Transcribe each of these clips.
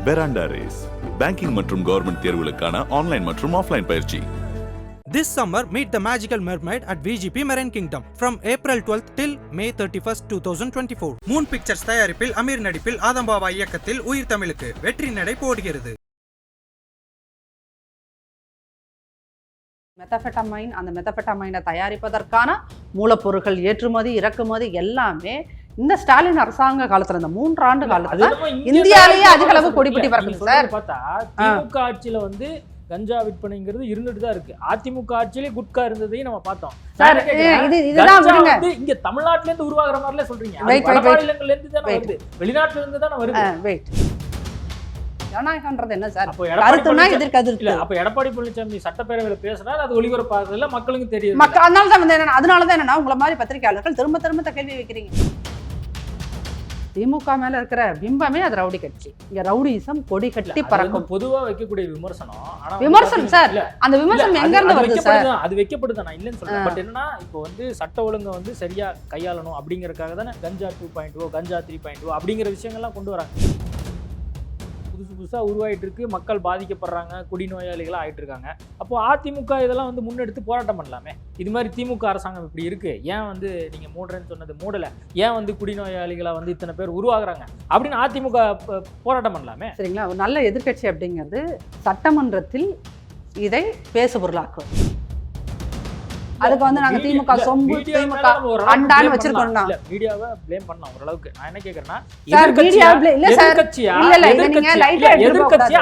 Veranda Race. Banking மற்றும் government தேர்வுகளுக்கான online மற்றும் ஆஃப்லைன் பயிற்சி. This summer, meet the magical mermaid at VGP Marine Kingdom from April 12th till May 31st, 2024. Moon Pictures தயாரிப்பில் அமீர் நடிப்பில் ஆதம்பாபா இயக்கத்தில் உயிர் தமிழுக்கு வெற்றி நடை போடுகிறது. மெத்தபெட்டமைன், அந்த மெத்தபெட்டமைனை தயாரிப்பதற்கான மூலப்பொருட்கள் ஏற்றுமதி இறக்குமதி எல்லாமே இந்த ஸ்டாலின் அரசாங்க காலத்துல இந்த 3 ஆண்டு காலத்துல இந்தியாவிலேயே அதிக அளவு கொடிபிடி பறக்குது சார். பார்த்தா திமுக ஆட்சியில வந்து கஞ்சா விற்பனைங்கிறது இருந்துட்டு தான் இருக்கு. அதிமுக ஆட்சியிலே குட்கா இருந்ததையும் நம்ம பார்த்தோம். இங்க தமிழ்நாட்டுல இருந்து உருவாகிற மாதிரில சொல்றீங்க, மாநிலங்கள்ல இருந்து தானே வருது, வெளிநாட்டுல இருந்து தானே வருது. ஜனநாயகம்ன்றது என்ன சார்? கருத்துனா எதிர்கருத்து இல்ல. அப்ப எடப்பாடி பழனிசாமி சட்டப்பேரவையில பேசுறாரு, அது ஒளிபரப்பாகுதுல மக்களுக்கு தெரியும். அதனாலதான் என்னன்னா உங்களை மாதிரி பத்திரிகையாளர்கள் திரும்ப திரும்ப கேள்வி வைக்கிறீங்க. திமுக மேல இருக்கிற பிம்பமே அது ரவுடி கட்சி. இங்க ரவுடிசம் கொடி கட்டி பறக்கும். பொதுவா வைக்கக்கூடிய விமர்சனம். விமர்சனம் சார், அந்த விமர்சனம் எங்க இருந்து வருது சார்? அது வைக்கப்படுது, நான் இல்லைன்னு சொல்றேன். பட் என்னன்னா இப்போ வந்து சட்ட ஒழுங்கை வந்து சரியா கையாளணும் அப்படிங்கறதுக்காக தானே கஞ்சா 2.0 கஞ்சா 3.0 அப்படிங்கிற விஷயங்கள்லாம் கொண்டு வராங்க. புதுசு புதுசாக உருவாயிட்டு இருக்கு, மக்கள் பாதிக்கப்படுறாங்க, குடிநோயாளிகளாக ஆகிட்டு இருக்காங்க. அப்போ அதிமுக இதெல்லாம் வந்து முன்னெடுத்து போராட்டம் பண்ணலாமே. இது மாதிரி திமுக அரசாங்கம் இப்படி இருக்கு, ஏன் வந்து நீங்க மூடுறேன்னு சொன்னது மூடலை, ஏன் வந்து குடிநோயாளிகளை வந்து இத்தனை பேர் உருவாகுறாங்க அப்படின்னு அதிமுக போராட்டம் பண்ணலாமே. சரிங்களா, ஒரு நல்ல எதிர்கட்சி அப்படிங்கிறது சட்டமன்றத்தில் இதை பேசுபொருளாக்கும். அதுக்கு வந்து நாங்க திமுக சொம்பு திமுக அண்டான்னு வச்சிருக்கோம். மீடியாவை ப்ளேம் பண்ணலாம் ஓரளவுக்கு. நான் என்ன கேக்குறேன்னா, எதிர்க்கட்சியா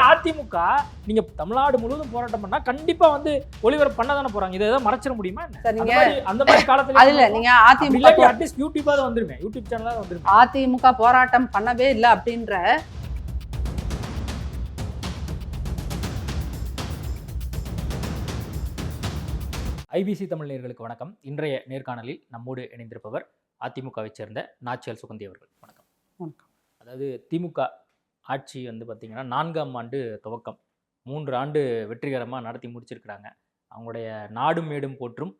அதிமுக நீங்க தமிழ்நாடு முழுவதும் போராட்டம் பண்ணா கண்டிப்பா வந்து ஒளிபரப்பு பண்ண தானே போறாங்க. இதை ஏதாவது மறைச்சிட முடியுமா? அந்த மாதிரி காலத்துல அதுல நீங்க அதிமுக அட்லீஸ்ட் யூடியூபாவது வந்துருமே, யூடியூப் சேனலாவது வந்துருமே. அதிமுக போராட்டம் பண்ணவே இல்லை அப்படின்ற ஐபிசி தமிழ் நேயர்களுக்கு வணக்கம். இன்றைய நேர்காணலில் நம்மோடு இணைந்திருப்பவர் அதிமுகவை சேர்ந்த நாச்சியால் சுகந்தி அவர்கள். வணக்கம். வணக்கம். அதாவது திமுக ஆட்சி வந்து பார்த்திங்கன்னா 4ஆம் ஆண்டு துவக்கம், 3 ஆண்டு வெற்றிகரமாக நடத்தி முடிச்சிருக்கிறாங்க. அவங்களுடைய நாடும் மேடும் போற்றும்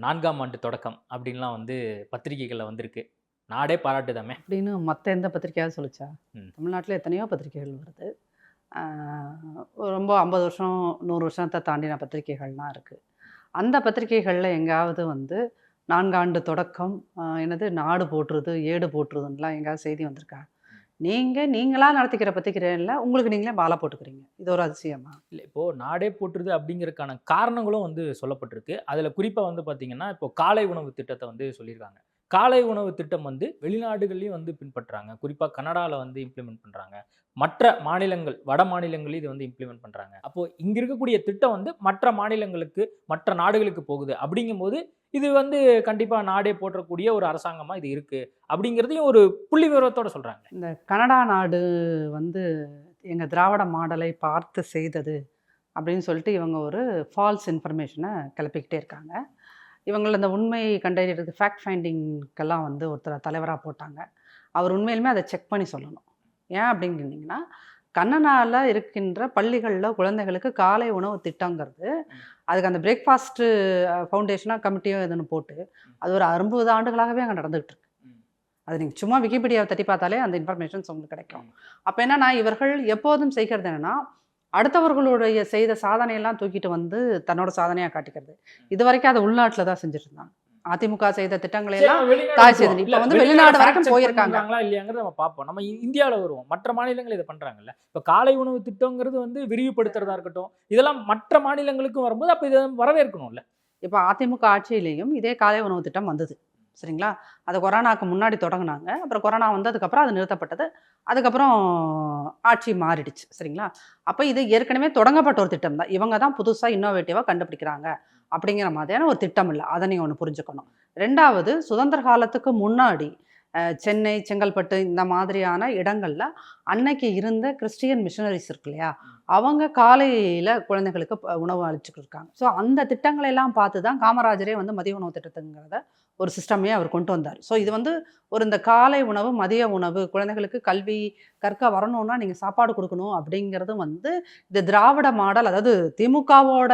4ஆம் ஆண்டு தொடக்கம் அப்படின்லாம் வந்து பத்திரிகைகளில் வந்திருக்கு. நாடே பாராட்டுதாமே அப்படின்னு மற்ற எந்த பத்திரிகையாவது சொல்லிச்சா? தமிழ்நாட்டில் எத்தனையோ பத்திரிகைகள் வருது. ரொம்ப 50 வருஷம் 100 வருஷத்தை தாண்டின பத்திரிகைகள்லாம் இருக்குது. அந்த பத்திரிகைகளில் எங்காவது வந்து 4 ஆண்டு தொடக்கம் என்னது நாடு போட்டுருது ஏடு போட்டுருதுன்னெலாம் எங்கேயாவது செய்தி வந்திருக்கா? நீங்களாக நடத்திக்கிற பத்திரிகையில் உங்களுக்கு நீங்களே மாலை போட்டுக்கிறீங்க. இது ஒரு அதிசயமா? இல்லை, இப்போது நாடே போட்டுருது அப்படிங்கிறதுக்கான காரணங்களும் வந்து சொல்லப்பட்டிருக்கு. அதில் குறிப்பாக வந்து பார்த்திங்கன்னா, இப்போ காலை உணவு திட்டத்தை வந்து சொல்லியிருக்காங்க. காலை உணவு திட்டம் வந்து வெளிநாடுகள்லையும் வந்து பின்பற்றுறாங்க. குறிப்பாக கனடாவில் வந்து இம்ப்ளிமெண்ட் பண்ணுறாங்க. மற்ற மாநிலங்கள், வட மாநிலங்களையும் இது வந்து இம்ப்ளிமெண்ட் பண்ணுறாங்க. அப்போது இங்கே இருக்கக்கூடிய திட்டம் வந்து மற்ற மாநிலங்களுக்கு, மற்ற நாடுகளுக்கு போகுது. அப்படிங்கும்போது இது வந்து கண்டிப்பாக நாடே போற்றக்கூடிய ஒரு அரசாங்கமாக இது இருக்குது அப்படிங்கிறதையும் ஒரு புள்ளி விவரத்தோடு சொல்கிறாங்க. இந்த கனடா நாடு வந்து எங்கள் திராவிட மாடலை பார்த்து செய்தது அப்படின்னு சொல்லிட்டு இவங்க ஒரு ஃபால்ஸ் இன்ஃபர்மேஷனை கிளப்பிக்கிட்டே இருக்காங்க. இவங்களை இந்த உண்மை கண்டறிகிறது ஃபேக்ட் ஃபைண்டிங்கெல்லாம் வந்து ஒருத்தர் தலைவராக போட்டாங்க. அவர் உண்மையிலுமே அதை செக் பண்ணி சொல்லணும். ஏன் அப்படின்னு கேட்டிங்கன்னா, கண்ணனால் இருக்கின்ற பள்ளிகளில் குழந்தைகளுக்கு காலை உணவு திட்டங்கிறது, அதுக்கு அந்த பிரேக்ஃபாஸ்ட்டு ஃபவுண்டேஷனாக கமிட்டியோ எதுன்னு போட்டு அது ஒரு 60 ஆண்டுகளாகவே அங்கே நடந்துகிட்டு இருக்கு. அது நீங்கள் சும்மா விக்கிபீடியாவை தட்டி பார்த்தாலே அந்த இன்ஃபர்மேஷன்ஸ் உங்களுக்கு கிடைக்கும். அப்போ என்னன்னா, இவர்கள் எப்போதும் செய்கிறது என்னென்னா, அடுத்தவர்களுடைய செய்த சாதனையெல்லாம் தூக்கிட்டு வந்து தன்னோட சாதனையாக காட்டிக்கிறது. இது வரைக்கும் அதை உள்நாட்டில் தான் செஞ்சுட்டு இருந்தாங்க. அதிமுக செய்த திட்டங்களை எல்லாம் தாய் செய்து இப்போ வந்து வெளிநாடு வரைக்கும் போயிருக்காங்க இல்லையாங்கிறத நம்ம பார்ப்போம். நம்ம இந்தியாவில் வருவோம், மற்ற மாநிலங்கள் இதை பண்ணுறாங்கல்ல. இப்போ காலை உணவு திட்டங்கிறது வந்து விரிவுபடுத்துறதா இருக்கட்டும், இதெல்லாம் மற்ற மாநிலங்களுக்கும் வரும்போது அப்போ இதை வரவேற்கணும்ல. இப்போ அதிமுக ஆட்சியிலையும் இதே காலை உணவு திட்டம் வந்தது. சரிங்களா, அது கொரோனாவுக்கு முன்னாடி தொடங்கினாங்க. அப்புறம் கொரோனா வந்ததுக்கப்புறம் அது நிறுத்தப்பட்டது. அதுக்கப்புறம் ஆட்சி மாறிடுச்சு. சரிங்களா, அப்போ இது ஏற்கனவே தொடங்கப்பட்ட ஒரு திட்டம் தான். இவங்க தான் புதுசாக இன்னோவேட்டிவாக கண்டுபிடிக்கிறாங்க அப்படிங்கிற மாதிரியான ஒரு திட்டம் இல்லை. அதை நீங்கள் ஒன்று புரிஞ்சுக்கணும். 2வது, சுதந்திர காலத்துக்கு முன்னாடி சென்னை, செங்கல்பட்டு இந்த மாதிரியான இடங்களில் அன்னைக்கு இருந்த கிறிஸ்டியன் மிஷனரிஸ் இருக்கு இல்லையா, அவங்க காலையில் குழந்தைகளுக்கு உணவு அளிச்சுட்டு இருக்காங்க. ஸோ அந்த திட்டங்களை எல்லாம் பார்த்து தான் காமராஜரே வந்து மதிய உணவு திட்டத்துங்கிறத ஒரு சிஸ்டமே அவர் கொண்டு வந்தார். ஸோ இது வந்து ஒரு இந்த காலை உணவு, மதிய உணவு, குழந்தைகளுக்கு கல்வி கற்க வரணும்னா நீங்கள் சாப்பாடு கொடுக்கணும் அப்படிங்கிறது வந்து இந்த திராவிட மாடல், அதாவது திமுகவோட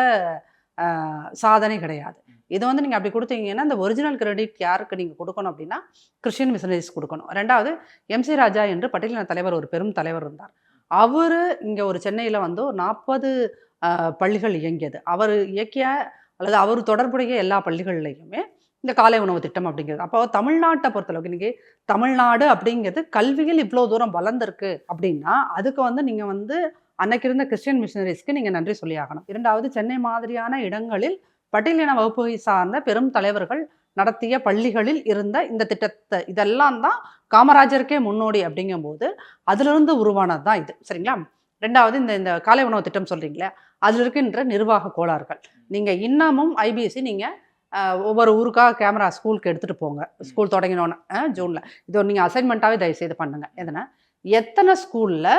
சாதனை கிடையாது. இது வந்து நீங்கள் அப்படி கொடுத்தீங்கன்னா இந்த ஒரிஜினல் கிரெடிட் யாருக்கு நீங்கள் கொடுக்கணும் அப்படின்னா கிறிஸ்டியன் மிஷனரிஸ் கொடுக்கணும். 2வது, MC ராஜா என்று பட்டியலின தலைவர் ஒரு பெரும் தலைவர் இருந்தார். அவர் இங்கே ஒரு சென்னையில் வந்து ஒரு 40 பள்ளிகள் இயங்கியது. அவர் இயக்கிய அல்லது அவர் தொடர்புடைய எல்லா பள்ளிகள்லையுமே இந்த காலை உணவு திட்டம் அப்படிங்கிறது. அப்போ தமிழ்நாட்டை பொறுத்தளவுக்கு இன்னைக்கு தமிழ்நாடு அப்படிங்கிறது கல்வியில் இவ்வளோ தூரம் வளர்ந்துருக்கு அப்படின்னா அதுக்கு வந்து நீங்கள் வந்து அன்னைக்கு இருந்த கிறிஸ்டியன் மிஷனரிஸ்க்கு நீங்கள் நன்றி சொல்லி ஆகணும். 2வது, சென்னை மாதிரியான இடங்களில் பட்டியலின வகுப்பை சார்ந்த பெரும் தலைவர்கள் நடத்திய பள்ளிகளில் இருந்த இந்த திட்டத்தை இதெல்லாம் தான் காமராஜருக்கே முன்னோடி அப்படிங்கும்போது அதிலிருந்து உருவானது தான் இது. சரிங்களா? 2வது, இந்த காலை உணவு திட்டம் சொல்கிறீங்களே அதில் இருக்கின்ற நிர்வாக கோளாறுகள். நீங்கள் இன்னமும் ஐபிஎஸ்சி நீங்கள் ஒவ்வொரு ஊருக்காக கேமரா ஸ்கூலுக்கு எடுத்துகிட்டு போங்க. ஸ்கூல் தொடங்கினோன்னு ஜூனில் இது ஒரு நீங்கள் அசைன்மெண்ட்டாகவே தயவுசெய்து பண்ணுங்க. எதனா எத்தனை ஸ்கூலில்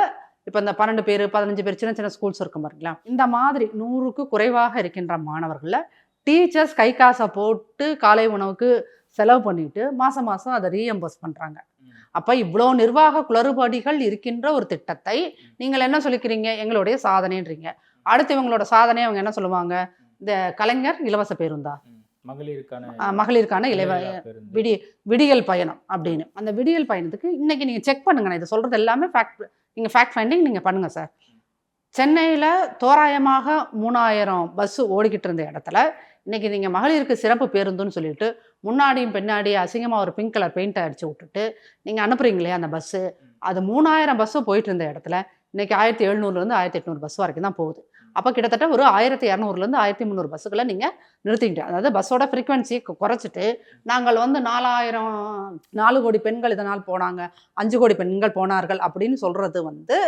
இப்போ இந்த 12 பேர் 15 பேர் சின்ன சின்ன ஸ்கூல்ஸ் இருக்கும் பாருங்களா, இந்த மாதிரி 100க்கு குறைவாக இருக்கின்ற மாணவர்களில் டீச்சர்ஸ் கை காசை போட்டு காலை உணவுக்கு செலவு பண்ணிட்டு மாதம் மாதம் அதை ரீஎம்பர்ஸ் பண்ணுறாங்க. அப்போ இவ்வளோ நிர்வாக குளறுபடிகள் இருக்கின்ற ஒரு திட்டத்தை நீங்கள் என்ன சொல்லிக்கிறீங்க, எங்களுடைய சாதனைன்றீங்க. அடுத்து இவங்களோட சாதனை அவங்க என்ன சொல்லுவாங்க, இந்த கலைஞர் இலவச பேருந்தா, மகளிருக்கான விடியல் பயணம் அப்படின்னு. அந்த விடியல் பயணத்துக்கு இன்னைக்கு நீங்கள் செக் பண்ணுங்க. நான் இதை சொல்கிறது எல்லாமே ஃபேக்ட். நீங்கள் ஃபேக்ட் ஃபைண்டிங் நீங்கள் பண்ணுங்க சார். சென்னையில் தோராயமாக 3000 பஸ்ஸு ஓடிக்கிட்டு இருந்த இடத்துல இன்றைக்கி நீங்கள் மகளிருக்கு சிறப்பு பேருந்துன்னு சொல்லிட்டு முன்னாடியும் பின்னாடி அசிங்கமாக ஒரு பிங்க் கலர் பெயிண்ட் அடித்து விட்டுட்டு நீங்கள் அனுப்புகிறீங்களே அந்த பஸ்ஸு, அது 3000 பஸ்ஸு போயிட்டு இருந்த இடத்துல இன்றைக்கி 1700லேருந்து 1800 பஸ் வரைக்கும் தான் போகுது. அப்போ கிட்டத்தட்ட ஒரு 1200லேருந்து 1300 பஸ்ஸுகளை நீங்கள் நிறுத்திக்கிட்டு, அதாவது பஸ்ஸோட ஃப்ரீக்வன்சி குறைச்சிட்டு நாங்கள் வந்து 4 கோடி பெண்கள் இதனால் போனாங்க, 5 கோடி பெண்கள் போனார்கள் அப்படின்னு சொல்கிறது வந்து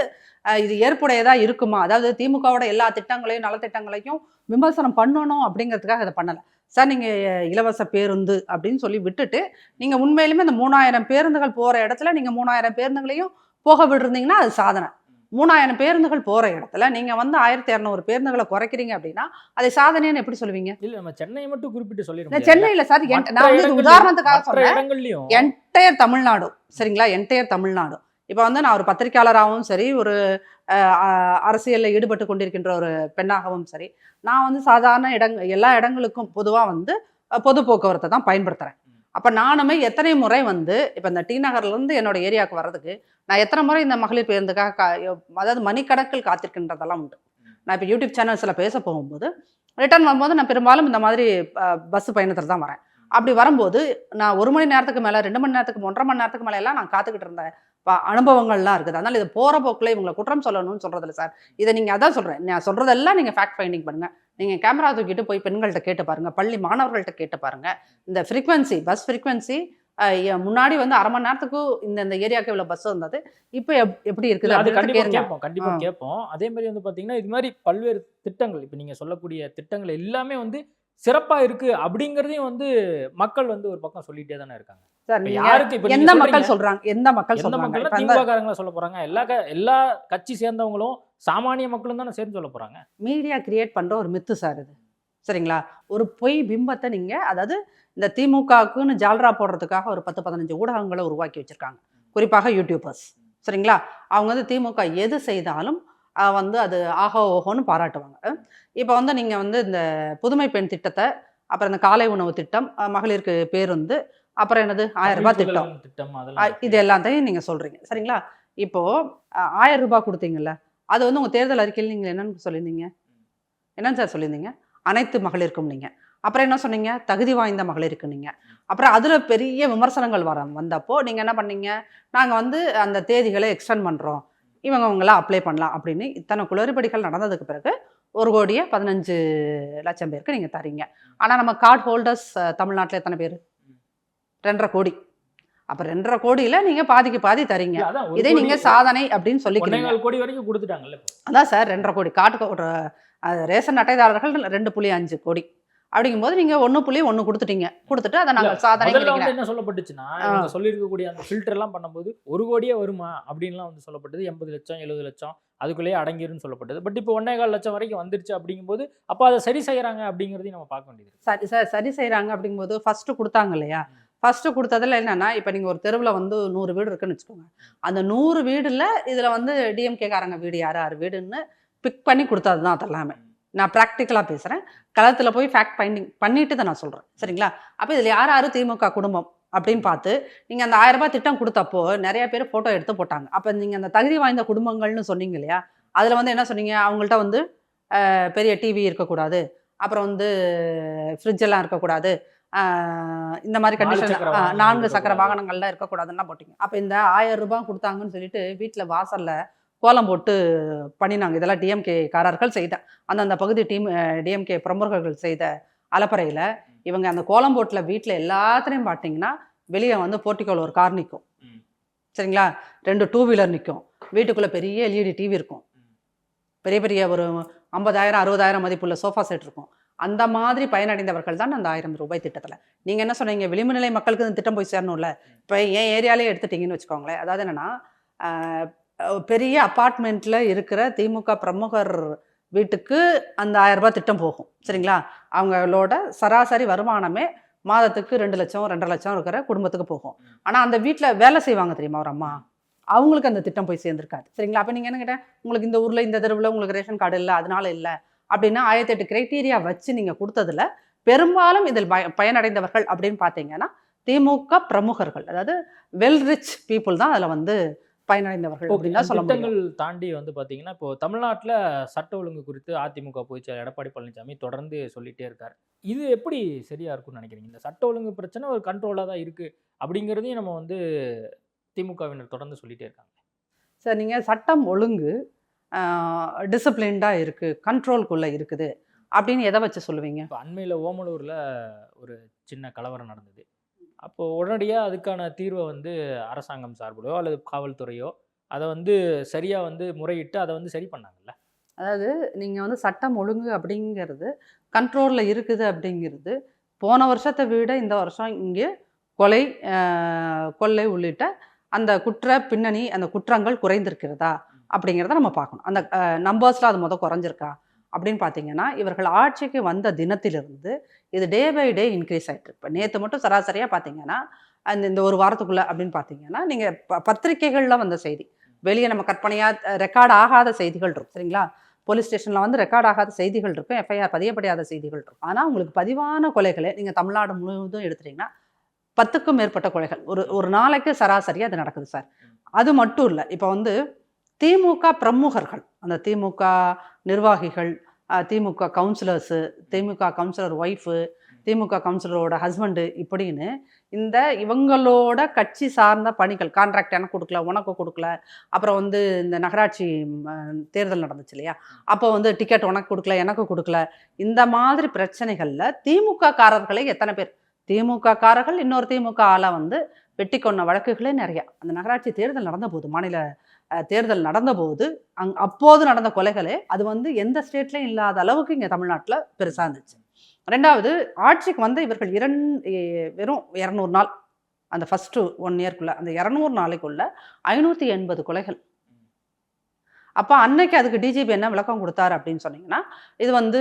இது ஏற்புடையதாக இருக்குமா? அதாவது திமுகவோட எல்லா திட்டங்களையும் நலத்திட்டங்களையும் விமர்சனம் பண்ணணும் அப்படிங்கிறதுக்காக இதை பண்ணலை சார். நீங்கள் இலவச பேருந்து அப்படின்னு சொல்லி விட்டுட்டு நீங்கள் உண்மையிலுமே இந்த 3000 பேருந்துகள் போகிற இடத்துல நீங்கள் 3000 பேருந்துகளையும் போக விட்டுருந்தீங்கன்னா அது சாதனை. 3000 பேருந்துகள் போகிற இடத்துல நீங்கள் வந்து 1200 பேருந்துகளை குறைக்கிறீங்க அப்படின்னா அதை சாதனைன்னு எப்படி சொல்லுவீங்க? இல்லை, நம்ம சென்னையை மட்டும் குறிப்பிட்டு சொல்லிடுறோம். சென்னையில் சார் நான் வந்து உதாரணத்துக்காக சொல்கிறேன். என்டையர் தமிழ்நாடு, சரிங்களா, என்டையர் தமிழ்நாடு. இப்போ வந்து நான் ஒரு பத்திரிகையாளராகவும் சரி, ஒரு அரசியலில் ஈடுபட்டு கொண்டிருக்கின்ற ஒரு பெண்ணாகவும் சரி, நான் வந்து சாதாரண எல்லா இடங்களுக்கும் பொதுவாக வந்து பொது போக்குவரத்தை தான் பயன்படுத்துகிறேன். அப்போ நானுமே எத்தனை முறை வந்து இப்போ இந்த டி நகர்லேருந்து என்னோட ஏரியாவுக்கு வர்றதுக்கு நான் எத்தனை முறை இந்த மகளிர் பேருந்துக்காக அதாவது மணிக்கணக்கில் காத்திருக்கின்றதெல்லாம் உண்டு. நான் இப்போ யூடியூப் சேனல்ஸில் பேச போகும்போது ரிட்டர்ன் வரும்போது நான் பெரும்பாலும் இந்த மாதிரி பஸ்ஸு பயணத்தில் தான் வரேன். அப்படி வரும்போது நான் 1 மணி நேரத்துக்கு மேலே 2 மணி நேரத்துக்கு 1.5 மணி நேரத்துக்கு மேலே எல்லாம் நான் காத்துக்கிட்டு இருந்த அனுபவங்கள்லாம் இருக்குது. அதனால் இது போகிற போக்கில் இவங்களை குற்றம் சொல்லணும்னு சொல்கிறதில்ல சார். இதை நீங்கள் அதான் சொல்கிறேன், நான் சொல்கிறதெல்லாம் நீங்கள் ஃபேக்ட் ஃபைண்டிங் பண்ணுங்கள். நீங்கள் கேமரா தூக்கிட்டு போய் பெண்கள்கிட்ட கேட்டு பாருங்கள், பள்ளி மாணவர்கள்ட்ட கேட்டு பாருங்கள். இந்த ஃப்ரீக்வன்சி பஸ் ஃப்ரீக்வன்சி முன்னாடி வந்து 1/2 மணி நேரத்துக்கு இந்த ஏரியாவுக்கு இவ்வளோ பஸ் வந்தது, இப்போ எப்படி இருக்குது அது கண்டிப்பாக கேட்போம். அதே மாதிரி வந்து பார்த்தீங்கன்னா இது மாதிரி பல்வேறு திட்டங்கள் இப்போ நீங்கள் சொல்லக்கூடிய திட்டங்கள் எல்லாமே வந்து சிறப்பாக இருக்கு அப்படிங்கிறதையும் வந்து மக்கள் வந்து ஒரு பக்கம் சொல்லிட்டே தானே இருக்காங்க. எந்த மக்கள் சொல்றாங்க, எந்த மக்கள் திமுககாரங்களா சொல்ல போறாங்க, எல்லா கட்சி சேர்ந்தவங்களும் சாமானிய மக்களும் தானே சேர்ந்து சொல்ல போறாங்க. மீடியா கிரியேட் பண்ற ஒரு மித்து சார் இது, சரிங்களா? ஒரு பொய் பிம்பத்தை நீங்க, அதாவது இந்த திமுகவுக்குன்னு ஜால்ரா போடுறதுக்காக ஒரு 10-15 ஊடகங்களை உருவாக்கி வச்சிருக்காங்க, குறிப்பாக யூடியூபர்ஸ், சரிங்களா? அவங்க வந்து திமுக எது செய்தாலும் வந்து அது ஆகோ ஓஹோன்னு பாராட்டுவாங்க. இப்போ வந்து நீங்கள் வந்து இந்த புதுமை பெண் திட்டத்தை, அப்புறம் இந்த காலை உணவு திட்டம், மகளிருக்கு பேருந்து, அப்புறம் என்னது 1000 ரூபாய் திட்டம், இது எல்லாத்தையும் நீங்கள் சொல்கிறீங்க, சரிங்களா? இப்போது 1000 ரூபாய் கொடுத்தீங்கல்ல, அது வந்து உங்கள் தேர்தல் அறிக்கையில் நீங்கள் என்னென்னு சொல்லியிருந்தீங்க, என்னன்னு சார் சொல்லியிருந்தீங்க? அனைத்து மகளிருக்கும் நீங்கள். அப்புறம் என்ன சொன்னீங்க? தகுதி வாய்ந்த மகளிருக்கு நீங்கள். அப்புறம் அதில் பெரிய விமர்சனங்கள் வந்தப்போ நீங்கள் என்ன பண்ணீங்க? நாங்கள் வந்து அந்த தேதிகளை எக்ஸ்டெண்ட் பண்ணுறோம், இவங்களாம் அப்ளை பண்ணலாம் அப்படின்னு இத்தனை குளறுபடிகள் நடந்ததுக்கு பிறகு 1,15,00,000 பேருக்கு நீங்கள் தரீங்க. ஆனால் நம்ம கார்டு ஹோல்டர்ஸ் தமிழ்நாட்டில் எத்தனை பேர்? 2.5 கோடி. அப்போ 2.5 கோடியில் நீங்கள் பாதிக்கு பாதி தரீங்க. இதே நீங்கள் சாதனை அப்படின்னு சொல்லிக்கிறீங்க. 1.25 கோடி வரைக்கும் கொடுத்துட்டாங்கல்ல. அதான் சார் 2.5 கோடி கார்டு ரேஷன் அட்டைதாரர்கள் 2.5 கோடி. அப்படிங்கும்போது நீங்க 1.1 கொடுத்துட்டீங்க. கொடுத்துட்டு அதை நாங்கள் சாதனை என்ன சொல்லப்பட்டுச்சுன்னா, இவங்க சொல்லியிருக்கக்கூடிய அந்த ஃபில்டர் எல்லாம் பண்ணும்போது 1 கோடியே வருமா அப்படின்லாம் வந்து சொல்லப்பட்டது. 80 லட்சம் 70 லட்சம் அதுக்குள்ளேயே அடங்கிருன்னு சொல்லப்பட்டது. பட் இப்போ 1.25 லட்சம் வரைக்கும் வந்துருச்சு அப்படிங்கும்போது அப்போ அதை சரி செய்யறாங்க அப்படிங்கிறதையும் நம்ம பார்க்க வேண்டியது. சரி சார், சரி செய்யறாங்க அப்படிங்கும்போது ஃபர்ஸ்ட் கொடுத்தாங்க இல்லையா? ஃபர்ஸ்ட் கொடுத்ததுல என்னன்னா, இப்போ நீங்கள் ஒரு தெருவில் வந்து 100 வீடு இருக்குன்னு வச்சுக்கோங்க. அந்த 100 வீடுல இதில் வந்து டிஎம்கே காரங்க வீடு யார் வீடுன்னு பிக் பண்ணி கொடுத்தது தான் அதெல்லாமே. நான் ப்ராக்டிக்கலாக பேசுகிறேன், களத்தில் போய் ஃபேக்ட் ஃபைண்டிங் பண்ணிட்டு தான் நான் சொல்கிறேன், சரிங்களா? அப்போ இதில் யார் திமுக குடும்பம் அப்படின்னு பார்த்து நீங்கள் அந்த 1000 ரூபாய் திட்டம் கொடுத்தப்போ நிறைய பேர் ஃபோட்டோ எடுத்து போட்டாங்க. அப்போ நீங்கள் அந்த தகுதி வாய்ந்த குடும்பங்கள்னு சொன்னீங்க இல்லையா, அதில் வந்து என்ன சொன்னீங்க, அவங்கள்ட்ட வந்து பெரிய டிவி இருக்கக்கூடாது, அப்புறம் வந்து ஃப்ரிட்ஜ் எல்லாம் இருக்கக்கூடாது, இந்த மாதிரி கண்டிஷன் 4 சக்கர வாகனங்கள்லாம் இருக்கக்கூடாதுன்னா போட்டிங்க. அப்போ இந்த 1000 ரூபாய் கொடுத்தாங்கன்னு சொல்லிட்டு வீட்டில் வாசலில் கோலம் போட்டு பண்ணினாங்க. இதெல்லாம் டிஎம்கே காரர்கள் செய்த அந்தந்த பகுதி டிஎம்கே பிரமுகர்கள் செய்த அலப்பறையில் இவங்க அந்த கோலம் போட்டில் வீட்டில் எல்லாத்துலேயும் பார்த்தீங்கன்னா வெளியே வந்து போர்ட்டிக்கோல ஒரு கார் நிற்கும், சரிங்களா, 2 டூ வீலர் நிற்கும், வீட்டுக்குள்ளே பெரிய எல்இடி டிவி இருக்கும், பெரிய பெரிய ஒரு 50,000 60,000 மதிப்புள்ள சோஃபா செட் இருக்கும். அந்த மாதிரி பயனடைந்தவர்கள் தான் அந்த 1000 ரூபாய் திட்டத்தில். நீங்கள் என்ன சொன்னீங்க, விளிம்பு நிலை மக்களுக்கு இந்த திட்டம் போய் சேரணும்ல. இப்போ என் ஏரியாலே எடுத்துட்டிங்கன்னு வச்சுக்கோங்களேன், அதாவது என்னென்னா பெரிய அப்பார்ட்மெண்ட்டில் இருக்கிற திமுக பிரமுகர் வீட்டுக்கு அந்த 1000 ரூபாய் திட்டம் போகும், சரிங்களா. அவங்களோட சராசரி வருமானமே மாதத்துக்கு 2 லட்சம் 2.5 லட்சம் இருக்கிற குடும்பத்துக்கு போகும். ஆனால் அந்த வீட்டில் வேலை செய்வாங்க தெரியுமா ஒரு அம்மா, அவங்களுக்கு அந்த திட்டம் போய் சேர்ந்துருக்காது, சரிங்களா. அப்போ நீங்கள் என்ன கேட்டேன், உங்களுக்கு இந்த ஊரில் இந்த தெருவில் உங்களுக்கு ரேஷன் கார்டு இல்லை அதனால இல்லை அப்படின்னா 1008 கிரைட்டீரியா வச்சு நீங்கள் கொடுத்ததுல பெரும்பாலும் இதில் பயனடைந்தவர்கள் அப்படின்னு பார்த்தீங்கன்னா திமுக பிரமுகர்கள், அதாவது வெல் ரிச் பீப்புள் தான் அதில் வந்து பயனடைந்தவர்கள் அப்படின்னு தான் சொல்ல முடியும். திட்டங்கள் தாண்டி வந்து பார்த்தீங்கன்னா இப்போ தமிழ்நாட்டில் சட்ட ஒழுங்கு குறித்து அதிமுக பொதுச்செயலாளர் எடப்பாடி பழனிசாமி தொடர்ந்து சொல்லிட்டே இருக்காரு. இது எப்படி சரியா இருக்கும்னு நினைக்கிறீங்க? இந்த சட்ட ஒழுங்கு பிரச்சனை ஒரு கண்ட்ரோலாக தான் இருக்கு அப்படிங்கிறதையும் நம்ம வந்து திமுகவினர் தொடர்ந்து சொல்லிட்டே இருக்காங்க. சார், நீங்கள் சட்டம் ஒழுங்கு டிசிப்ளின்டாக இருக்குது, கண்ட்ரோல்குள்ளே இருக்குது அப்படின்னு எதை வச்சு சொல்லுவீங்க? இப்போ அண்மையில் ஓமலூரில் ஒரு சின்ன கலவரம் நடந்தது. அப்போது உடனடியாக அதுக்கான தீர்வை வந்து அரசாங்கம் சார்பிலையோ அல்லது காவல்துறையோ அதை வந்து சரியாக வந்து முறையிட்டு அதை வந்து சரி பண்ணாங்கல்ல. அதாவது நீங்கள் வந்து சட்டம் ஒழுங்கு அப்படிங்கிறது கண்ட்ரோலில் இருக்குது அப்படிங்கிறது போன வருஷத்தை விட இந்த வருஷம் இங்கே கொலை கொள்ளை உள்ளிட்ட அந்த குற்ற பின்னணி அந்த குற்றங்கள் குறைந்திருக்கிறதா அப்படிங்கிறத நம்ம பார்க்கணும். அந்த நம்பர்ஸில் அது குறைஞ்சிருக்கா அப்படின்னு பார்த்தீங்கன்னா, இவர்கள் ஆட்சிக்கு வந்த தினத்திலிருந்து இது டே பை டே இன்க்ரீஸ் ஆகிட்டு. இப்போ நேற்று மட்டும் சராசரியாக பார்த்தீங்கன்னா இந்த ஒரு வாரத்துக்குள்ளே அப்படின்னு பார்த்தீங்கன்னா நீங்கள் பத்திரிகைகளில் வந்த செய்தி, வெளியே நம்ம கற்பனையாக ரெக்கார்ட் ஆகாத செய்திகள் இருக்கும், சரிங்களா. போலீஸ் ஸ்டேஷனில் வந்து ரெக்கார்ட் ஆகாத செய்திகள் இருக்கும், எஃப்ஐஆர் பதியப்படாத செய்திகள் இருக்கும். ஆனால் உங்களுக்கு பதிவான கொலைகளை நீங்கள் தமிழ்நாடு முழுவதும் எடுத்துட்டிங்கன்னா 10க்கும் மேற்பட்ட கொலைகள் ஒரு நாளைக்கு சராசரியாக அது நடக்குது சார். அது மட்டும் இல்லை, இப்போ வந்து திமுக பிரமுகர்கள், அந்த திமுக நிர்வாகிகள், திமுக கவுன்சிலர்ஸு, திமுக கவுன்சிலர் ஒய்ஃபு, திமுக கவுன்சிலரோட ஹஸ்பண்டு இப்படின்னு இந்த இவங்களோட கட்சி சார்ந்த பணிகள், கான்ட்ராக்ட் எனக்கு கொடுக்கல உனக்கு கொடுக்கல, அப்புறம் வந்து இந்த நகராட்சி தேர்தல் நடந்துச்சு இல்லையா, அப்போ வந்து டிக்கெட் உனக்கு கொடுக்கல எனக்கு கொடுக்கல, இந்த மாதிரி பிரச்சனைகளில் திமுக காரர்களை எத்தனை பேர், திமுக காரர்கள் இன்னொரு திமுக ஆளை வந்து வெட்டி கொண்ட வழக்குகளே நிறையா. அந்த நகராட்சி தேர்தல் நடந்தபோது, மாநில தேர்தல் நடந்தபோது அப்போது நடந்த கொலைகளே அது வந்து எந்த ஸ்டேட்லையும் இல்லாத அளவுக்கு இங்கே தமிழ்நாட்டில் பெருசாக இருந்துச்சு. ரெண்டாவது, ஆட்சிக்கு வந்து இவர்கள் வெறும் 200 நாள், அந்த ஃபஸ்ட்டு 1 இயர்க்குள்ளே அந்த 200 நாளைக்குள்ள 580 கொலைகள். அப்போ அன்னைக்கு அதுக்கு டிஜிபி என்ன விளக்கம் கொடுத்தாரு அப்படின்னு சொன்னீங்கன்னா, இது வந்து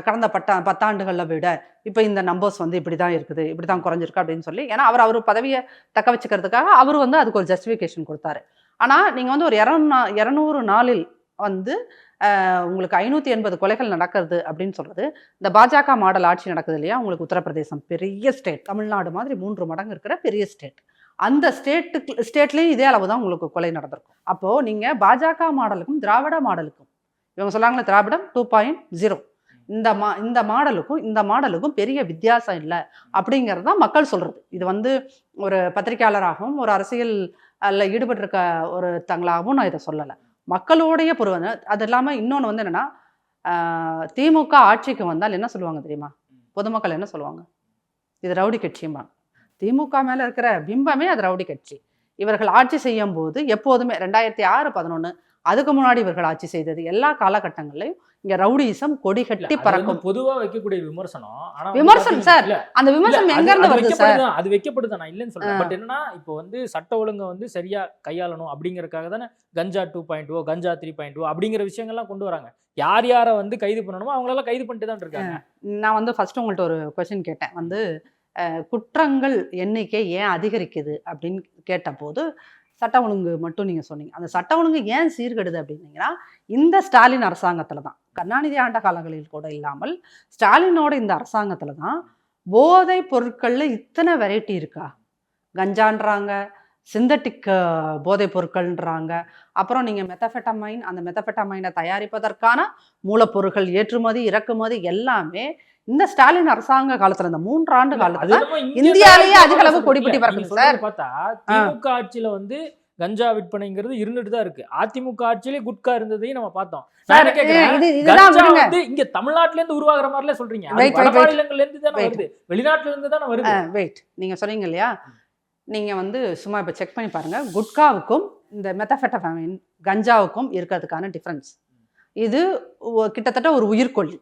கடந்த 10 ஆண்டுகளில் விட இப்போ இந்த நம்பர்ஸ் வந்து இப்படி தான் இருக்குது, இப்படி தான் குறைஞ்சிருக்கு அப்படின்னு சொல்லி, ஏன்னா அவர் பதவியை தக்க வச்சுக்கிறதுக்காக அவர் வந்து அதுக்கு ஒரு ஜஸ்டிஃபிகேஷன் கொடுத்தாரு. ஆனால் நீங்கள் வந்து ஒரு 200 நாளில் வந்து உங்களுக்கு 580 கொலைகள் நடக்கிறது அப்படின்னு சொல்கிறது, இந்த பாஜக மாடல் ஆட்சி நடக்குது இல்லையா, உங்களுக்கு உத்தரப்பிரதேசம் பெரிய ஸ்டேட், தமிழ்நாடு மாதிரி 3 மடங்கு இருக்கிற பெரிய ஸ்டேட், அந்த ஸ்டேட்லேயும் இதே அளவு தான் உங்களுக்கு கொலை நடந்திருக்கும். அப்போது நீங்கள் பாஜக மாடலுக்கும் திராவிட மாடலுக்கும், இவங்க சொல்கிறாங்களே திராவிடம் 2.0, இந்த மாடலுக்கும் பெரிய வித்தியாசம் இல்லை அப்படிங்கிறது தான் மக்கள் சொல்கிறது. இது வந்து ஒரு பத்திரிகையாளராகவும் ஒரு அரசியல் ஈடுபட்டிருக்க ஒரு தங்களாகவும் நான் இதை சொல்லலை, மக்களோடைய பொறுவனை. அது இல்லாமல் இன்னொன்று வந்து என்னென்னா, திமுக ஆட்சிக்கு வந்தால் என்ன சொல்லுவாங்க தெரியுமா, பொதுமக்கள் என்ன சொல்லுவாங்க, இது ரவுடி கட்சியும்பாங்க. திமுக மேலே இருக்கிற பிம்பமே அது ரவுடி கட்சி. இவர்கள் ஆட்சி செய்யும் போது எப்போதுமே 2006, 2011 அதுக்கு முன்னாடி இவர்கள் ஆட்சி செய்தது எல்லா காலகட்டங்களையும் இங்க ரவுடிசம் கொடி கட்டி பறக்கும். பொதுவா வைக்கக்கூடிய விமர்சனம் விமர்சனம் சார், அந்த விமர்சனம் எங்க இருந்து வருது சார்? அது வைக்கப்படுது, நான் இல்லைன்னு சொல்றேன். பட் என்னன்னா, இப்போ வந்து சட்ட ஒழுங்கை வந்து சரியா கையாளணும் அப்படிங்கறதுக்காக தானே கஞ்சா 2.0 கஞ்சா 3.0 அப்படிங்கிற விஷயங்கள்லாம் கொண்டு வராங்க. யார் யாரை வந்து கைது பண்ணணுமோ அவங்களெல்லாம் கைது பண்ணிட்டு தான் இருக்காங்க. நான் வந்து ஃபர்ஸ்ட் உங்கள்கிட்ட ஒரு கொஸ்டின் கேட்டேன், வந்து குற்றங்கள் எண்ணிக்கை ஏன் அதிகரிக்குது அப்படின்னு கேட்டபோது சட்ட ஒழுங்கு மட்டும் நீங்கள் சொன்னீங்க. அந்த சட்ட ஒழுங்கு ஏன் சீர்கெடுது அப்படின்னீங்கன்னா, இந்த ஸ்டாலின் அரசாங்கத்தில் தான், கருணாநிதி ஆண்ட காலங்களில் கூட இல்லாமல் ஸ்டாலினோட இந்த அரசாங்கத்தில் தான் போதை பொருட்களில் இத்தனை வெரைட்டி இருக்கா, கஞ்சான்றாங்க, சிந்தட்டிக் போதைப் பொருட்கள்ன்றாங்க. அப்புறம் நீங்கள் மெத்தஃபெட்டமைன், அந்த மெத்தஃபெட்டமைனை தயாரிப்பதற்கான மூலப்பொருட்கள் ஏற்றுமதி இறக்குமதி எல்லாமே இந்த ஸ்டாலின் அரசாங்க காலத்துல, இந்த 3 ஆண்டு காலத்துல இந்தியாவிலேயே அதிக அளவு கொடிபிடி பறக்குது சார். பார்த்தா திமுக ஆட்சியில வந்து கஞ்சா விற்பனைங்கிறது இருந்துட்டு தான் இருக்கு. அதிமுக ஆட்சியிலே குட்கா இருந்ததையும் நம்ம பார்த்தோம். சார், இதுதான் விடுங்க. இங்க தமிழ்நாட்டுல இருந்து உருவாகுற மாதிரில சொல்றீங்க. மாநிலங்கள்ல இருந்து தானே வருது, வெளிநாட்டுல இருந்து தானே வருது. வெயிட், நீங்க சொன்னீங்க இல்லையா, நீங்க வந்து சும்மா இப்ப செக் பண்ணி பாருங்க. குட்காவுக்கும் இந்த மெத்தஃபெட்டமைன் கஞ்சாவுக்கும் இருக்கிறதுக்கான டிஃபரன்ஸ் இது கிட்டத்தட்ட ஒரு உயிர்கொல்லி.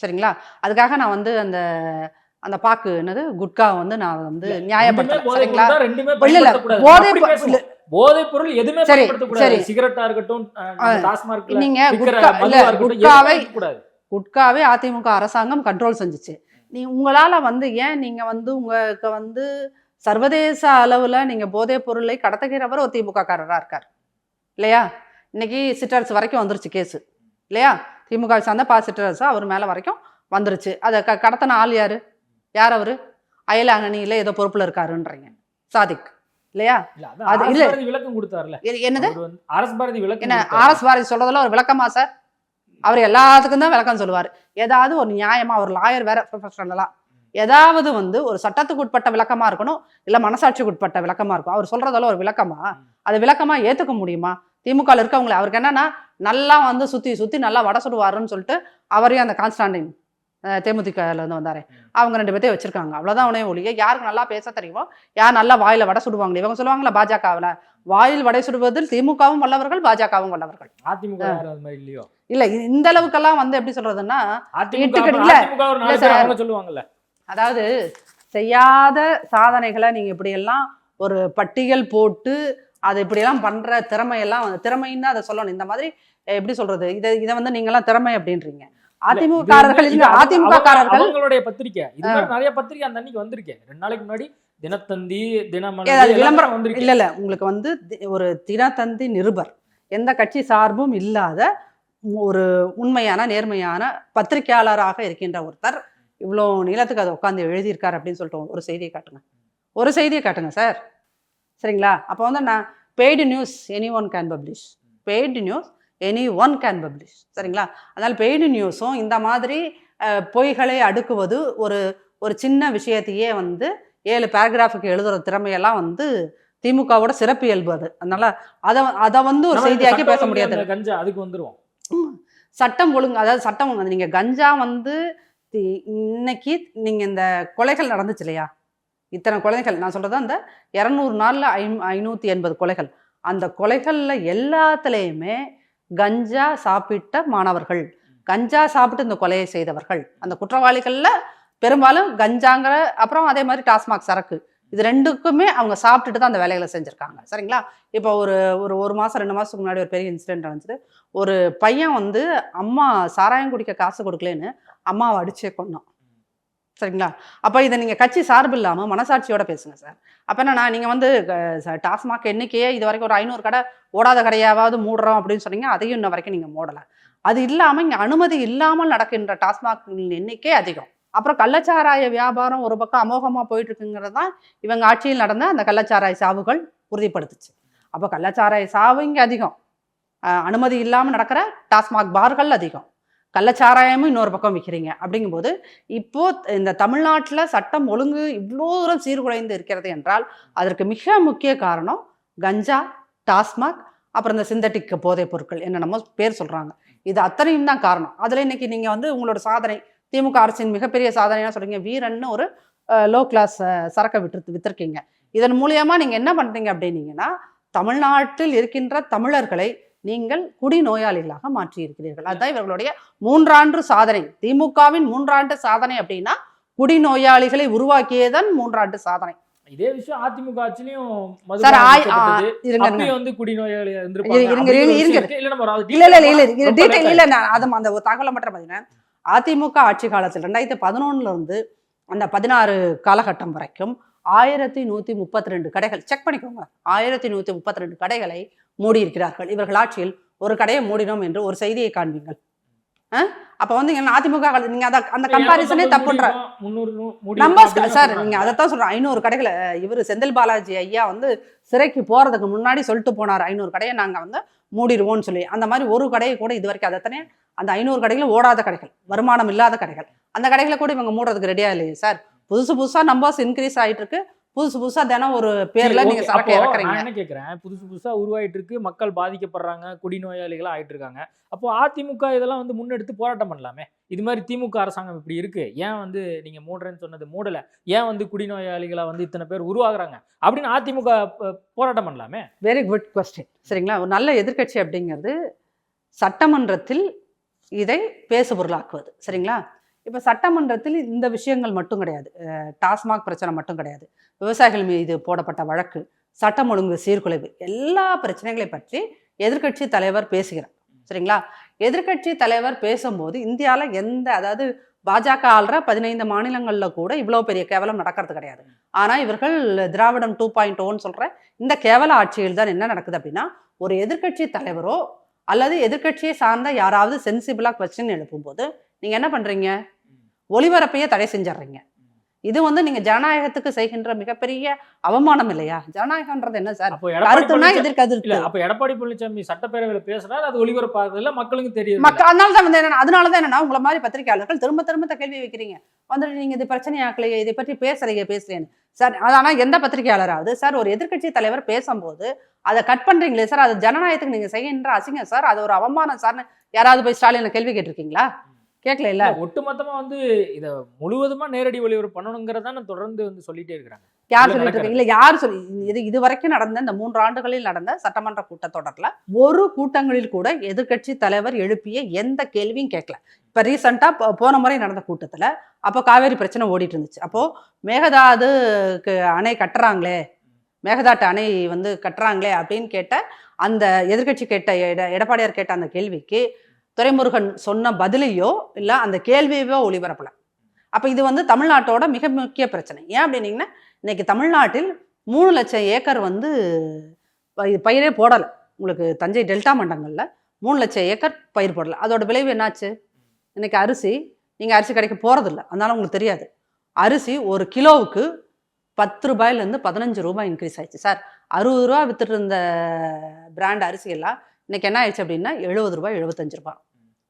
சரிங்களா? அதுக்காக நான் வந்து அந்த அந்த பாக்கு என்னது குட்கா வந்து நான் வந்து நியாயப்படுத்தல. சரிங்களா? போதைப் பொருள் எதுவுமே பயன்படுத்தக்கூடாது. சிகரெட்டா இருக்கட்டும், டாஸ்மார்க்ல நீங்க குட்காவே அதிமுக அரசாங்கம் கண்ட்ரோல் செஞ்சுச்சு. உங்களால வந்து ஏன் நீங்க வந்து உங்களுக்கு வந்து சர்வதேச அளவுல நீங்க போதைப் பொருளை கடத்துகிறவர் ஒரு திமுக காரரா இருக்கார் இல்லையா? இன்னைக்கு சிற்றரசு வரைக்கும் வந்துருச்சு கேஸ் இல்லையா? திமுக சார்ந்த சிற்றரசு அவர் மேல வரைக்கும் வந்துருச்சு. அதை கடத்தின ஆள் யார் அவரு? அயலாங்கனியில ஏதோ பொறுப்புல இருக்காருன்றீங்க, சாதிக் இல்லையா? அது இல்ல விளக்கம் கொடுத்தாருல. என்னது ஆர்எஸ் பாரதி விளக்கம்? என்ன ஆர்எஸ் பாரதி சொல்றதுல ஒரு விளக்கமா சார்? அவர் எல்லாத்துக்கும் தான் விளக்கம் சொல்லுவார். ஏதாவது ஒரு நியாயமா, ஒரு லாயர் வேற ப்ரொஃபஷனலா ஏதாவது வந்து ஒரு சட்டத்துக்கு உட்பட்ட விளக்கமா இருக்கணும், இல்ல மனசாட்சிக்கு உட்பட்ட விளக்கமா இருக்கும். அவர் சொல்றதால ஒரு விளக்கமா, அது விளக்கமா ஏத்துக்க முடியுமா? திமுக இருக்கவங்களை அவருக்கு என்னன்னா நல்லா வந்து சுத்தி நல்லா வடை சுடுவாருன்னு சொல்லிட்டு அவரையும் அந்த கான்ஸ்டாண்டின் தேமுதிகல இருந்து வந்தாரே, அவங்க 2 பேர்த்தையும் வச்சிருக்காங்க. அவ்வளவுதான் உணவு ஒழிய. யாருக்கு நல்லா பேச தெரியுமோ, யார் நல்லா வாயில வடை சுடுவாங்க, இவங்க சொல்லுவாங்களா பாஜகவில் வாயில் வடை சுடுவதில் திமுகவும் வல்லவர்கள், பாஜகவும் வல்லவர்கள். அதிமுக இல்லையோ? இல்ல இந்த அளவுக்கெல்லாம் வந்து எப்படி சொல்றதுன்னா சொல்லுவாங்கல்ல, அதாவது செய்யாத சாதனைகளை நீங்க இப்படி எல்லாம் ஒரு பட்டியல் போட்டு அது இப்படியெல்லாம் பண்ற திறமைன்னு அதை சொல்லணும். இந்த மாதிரி எப்படி சொல்றது, இதை வந்து நீங்க எல்லாம் திறமை அப்படின்றீங்க. அதிமுக அவங்களுடைய பத்திரிக்கை இது மாதிரி நிறைய பத்திரிக்கை அந்த அன்னைக்கு வந்திருக்கேன். 2 நாளைக்கு முன்னாடி தினத்தந்தி, தினமலர் விளம்பரம் வந்திருக்கு. இல்ல உங்களுக்கு வந்து ஒரு தினத்தந்தி நிருபர், எந்த கட்சி சார்பும் இல்லாத ஒரு உண்மையான நேர்மையான பத்திரிகையாளராக இருக்கின்ற ஒருத்தர் இவ்வளோ நீளத்துக்கு அதை உட்காந்து எழுதியிருக்காரு அப்படின்னு சொல்லிட்டு ஒரு செய்தியை காட்டுங்க சார். சரிங்களா? அப்போ வந்து நான் paid news any one can publish, paid news any one can publish. சரிங்களா? அதனால் பெய்டு நியூஸும் இந்த மாதிரி பொய்களை அடுக்குவது, ஒரு சின்ன விஷயத்தையே வந்து 7 பேராகிராஃபுக்கு எழுதுகிற திறமையெல்லாம் வந்து திமுகவோட சிறப்பு இயல்பு அது. அதனால அதை வந்து ஒரு செய்தியாக்கி பேச முடியாது. கஞ்சா அதுக்கு வந்துருவோம். சட்டம் ஒழுங்கு, அதாவது சட்டம் நீங்க கஞ்சா வந்து இன்னைக்கு நீங்க இந்த கொலைகள் நடந்துச்சு இல்லையா, இத்தனை கொலைகள் நான் சொல்றது அந்த 200 நாள்ல 580 கொலைகள், அந்த கொலைகள்ல எல்லாத்துலேயுமே கஞ்சா சாப்பிட்ட மாணவர்கள், கஞ்சா சாப்பிட்டு இந்த கொலையை செய்தவர்கள், அந்த குற்றவாளிகள்ல பெரும்பாலும் கஞ்சாங்கிற, அப்புறம் அதே மாதிரி டாஸ்மாக் சரக்கு, இது 2க்குமே அவங்க சாப்பிட்டுட்டு தான் அந்த வேலைகளை செஞ்சுருக்காங்க. சரிங்களா? இப்போ ஒரு மாதம் 2 மாதத்துக்கு முன்னாடி ஒரு பெரிய இன்சிடென்ட் நடந்துச்சு. ஒரு பையன் வந்து அம்மா சாராயம் குடிக்க காசு கொடுக்கலன்னு அம்மாவை அடிச்சே கொண்டான். சரிங்களா? அப்போ இதை நீங்கள் கட்சி சார்பு இல்லாமல் மனசாட்சியோட பேசுங்க சார். அப்போ என்னன்னா, நீங்கள் வந்து டாஸ்மாக் எண்ணிக்கையே இது வரைக்கும் ஒரு 500 கடை ஓடாத கடையாவது மூடுறோம் அப்படின்னு சொன்னீங்க, அதையும் இன்ன வரைக்கும் நீங்கள் மூடலை. அது இல்லாமல் இங்கே அனுமதி இல்லாமல் நடக்கின்ற டாஸ்மாக் எண்ணிக்கை அதிகம். அப்புறம் கள்ளச்சாராய வியாபாரம் ஒரு பக்கம் அமோகமாக போயிட்டு இருக்குங்கிறது தான் இவங்க ஆட்சியில் நடந்த அந்த கள்ளச்சாராய சாவுகள் உறுதிப்படுத்துச்சு. அப்போ கள்ளச்சாராய சாவு இங்கே அதிகம், அனுமதி இல்லாமல் நடக்கிற டாஸ்மாக் பார்கள் அதிகம், கள்ளச்சாராயமும் இன்னொரு பக்கம் விற்கிறீங்க. அப்படிங்கும்போது இப்போ இந்த தமிழ்நாட்டில் சட்டம் ஒழுங்கு இவ்வளோ தூரம் சீர்குலைந்து இருக்கிறது என்றால் அதற்கு மிக முக்கிய காரணம் கஞ்சா, டாஸ்மாக், அப்புறம் இந்த சிந்தட்டிக் போதைப் பொருட்கள் என்னென்னமோ பேர் சொல்கிறாங்க, இது அத்தனையும் தான் காரணம். அதில் இன்னைக்கு நீங்கள் வந்து உங்களோட சாதனை, திமுக அரசின் மிகப்பெரிய சாதனையாக சொல்கிறீங்க, வீரன்னு ஒரு லோ கிளாஸ் சரக்கை விற்றுருக்கீங்க. இதன் மூலியமாக நீங்கள் என்ன பண்ணுறீங்க அப்படின்னீங்கன்னா, தமிழ்நாட்டில் இருக்கின்ற தமிழர்களை நீங்கள் குடிநோயாளிகளாக மாற்றி இருக்கிறீர்கள். அதுதான் இவர்களுடைய 3 ஆண்டு சாதனை. திமுகவின் 3 ஆண்டு சாதனை அப்படின்னா குடிநோயாளிகளை உருவாக்கியதான் 3 ஆண்டு சாதனை. இதே விஷயம் அதிமுக ஆட்சியிலும் அந்த ஒரு தகவலை மட்டும் பார்த்தீங்கன்னா, அதிமுக ஆட்சி காலத்தில் 2011 இருந்து அந்த 16 காலகட்டம் வரைக்கும் 1132 கடைகள், செக் பண்ணிக்கோங்க, 1132 கடைகளை மூடி இருக்கிறார்கள். இவர்கள் ஆட்சியில் ஒரு கடையை மூடினோம் என்று ஒரு செய்தியை காண்பீங்கள். அப்போ வந்து அதிமுக நீங்க அந்த கம்பாரிசனே தப்புன்ற 300 நம்பர்ஸ் சார். நீங்க அதைத்தான் சொல்றேன். 500 கடைகளை இவர் செந்தில் பாலாஜி ஐயா வந்து சிறைக்கு போறதுக்கு முன்னாடி சொல்லிட்டு போனார், 500 கடையை நாங்க வந்து மூடிடுவோம்னு சொல்லி. அந்த மாதிரி ஒரு கடையை கூட இது வரைக்கும் அதைத்தானே அந்த 500 கடைகள் ஓடாத கடைகள், வருமானம் இல்லாத கடைகள், அந்த கடைகளை கூட இவங்க மூடுறதுக்கு ரெடியா இல்லையே சார். புதுசா நம்பர்ஸ் இன்க்ரீஸ் ஆயிட்டு இருக்கு. புதுசா தினம் ஒரு பேர்ல நீங்க சரக்கு இறக்குறீங்க. நான் என்ன கேட்கிறேன், புதுசா உருவாயிட்டு இருக்கு, மக்கள் பாதிக்கப்படுறாங்க, குடிநோயாளிகளா ஆயிட்டு இருக்காங்க. அப்போ அதிமுக இதெல்லாம் வந்து முன்னெடுத்து போராட்டம் பண்ணலாமே. இது மாதிரி திமுக அரசாங்கம் இப்படி இருக்கு, ஏன் வந்து நீங்க மூடுறேன்னு சொன்னது மூடல, ஏன் வந்து குடிநோயாளிகளா வந்து இத்தனை பேர் உருவாகுறாங்க அப்படின்னு அதிமுக போராட்டம் பண்ணலாமே. Very good question. சரிங்களா, ஒரு நல்ல எதிர்க்கட்சி அப்படிங்கிறது சட்டமன்றத்தில் இதை பேசுபொருளாக்குவது. சரிங்களா, இப்போ சட்டமன்றத்தில் இந்த விஷயங்கள் மட்டும் கிடையாது, டாஸ்மாக் பிரச்சனை மட்டும் கிடையாது, விவசாயிகள் மீது போடப்பட்ட வழக்கு, சட்டம் ஒழுங்கு சீர்குலைவு, எல்லா பிரச்சனைகளை பற்றி எதிர்க்கட்சி தலைவர் பேசுகிறார். சரிங்களா, எதிர்க்கட்சி தலைவர் பேசும்போது இந்தியாவில் அதாவது பாஜக ஆள்ற 15 மாநிலங்களில் கூட இவ்வளோ பெரிய கேவலம் நடக்கிறது கிடையாது. ஆனால் இவர்கள் திராவிடம் 2.0 சொல்கிற இந்த கேவல ஆட்சியில் தான் என்ன நடக்குது அப்படின்னா, ஒரு எதிர்க்கட்சி தலைவரோ அல்லது எதிர்க்கட்சியை சார்ந்த யாராவது சென்சிபிளாக கொஸ்டின் எழுப்பும்போது நீங்கள் என்ன பண்ணுறீங்க, ஒளிபரப்பையே தடை செஞ்சிடுறீங்க. இது வந்து நீங்க ஜனநாயகத்துக்கு செய்கின்ற மிகப்பெரிய அவமானம் இல்லையா? ஜனநாயகம்ன்றது என்ன சார்? கருத்துனா எதிர்கருத்து. அப்ப எடப்பாடி பழனிசாமி சட்டப்பேரவையில பேசுறாரு, அது ஒளிபரப்பாகிறது இல்ல, மக்களுக்கு தெரியும். அதனாலதான் வந்து அதனாலதான் உங்களை மாதிரி பத்திரிகையாளர்கள் திரும்ப கேள்வி வைக்கிறீங்க, வந்துட்டு நீங்க இது பிரச்சனையாக்கலையே, இதை பற்றி பேசுறேன்னு சார். ஆனா எந்த பத்திரிகையாளராவது சார் ஒரு எதிர்க்கட்சி தலைவர் பேசும்போது அதை கட் பண்றீங்களே சார், அது ஜனநாயகத்துக்கு நீங்க செய்கின்ற அசிங்கம் சார், அது ஒரு அவமானம் சார்னு யாராவது போய் ஸ்டாலின் கேள்வி கேட்டிருக்கீங்களா? கேட்கல இல்ல. ஒட்டுமொத்தமா வந்து இத முழுவதுமா நேரடி ஒளிபரப்பு பண்ணணுங்கிறத தொடர்ந்து வந்து சொல்லிட்டே இருக்காங்க. யார் சொல்லிட்டு இருக்காங்க? இல்ல யார் சொல்லி இது வரைக்கும் நடந்த இந்த 3 ஆண்டுகளில் நடந்த சட்டமன்ற கூட்டத்தொடர்ல ஒரு கூட்டங்களில் கூட எதிர்க்கட்சி தலைவர் எழுப்பிய எந்த கேள்வியும் கேட்கல. இப்ப ரீசெண்டா போன முறை நடந்த கூட்டத்துல அப்போ காவேரி பிரச்சனை ஓடிட்டு இருந்துச்சு. அப்போ மேகதாதுக்கு அணை கட்டுறாங்களே, மேகதாட்டு அணை வந்து கட்டுறாங்களே அப்படின்னு கேட்ட அந்த எதிர்க்கட்சி கேட்ட எடப்பாடியார் கேட்ட அந்த கேள்விக்கு துரைமுருகன் சொன்ன பதிலையோ இல்ல அந்த கேள்வியோ ஒளிபரப்பல. அப்ப இது வந்து தமிழ்நாட்டோட மிக முக்கிய பிரச்சனை. ஏன் அப்படின்னீங்கன்னா, இன்னைக்கு தமிழ்நாட்டில் 3 லட்சம் ஏக்கர் வந்து பயிரே போடலை. உங்களுக்கு தஞ்சை டெல்டா மண்டலங்கள்ல 3 லட்சம் ஏக்கர் பயிர் போடலை. அதோட விளைவு என்னாச்சு? இன்னைக்கு அரிசி நீங்க அரிசி கடைக்கு போறதில்லை, அதனால உங்களுக்கு தெரியாது. அரிசி ஒரு கிலோவுக்கு 10 ரூபாயிலிருந்து 15 ரூபாய் இன்க்ரீஸ் ஆயிடுச்சு சார். 60 ரூபா வித்துட்டு இருந்த பிராண்ட் அரிசி எல்லாம் இன்னைக்கு என்ன ஆயிடுச்சு அப்படின்னா 70 ரூபாய் 75 ரூபாய்.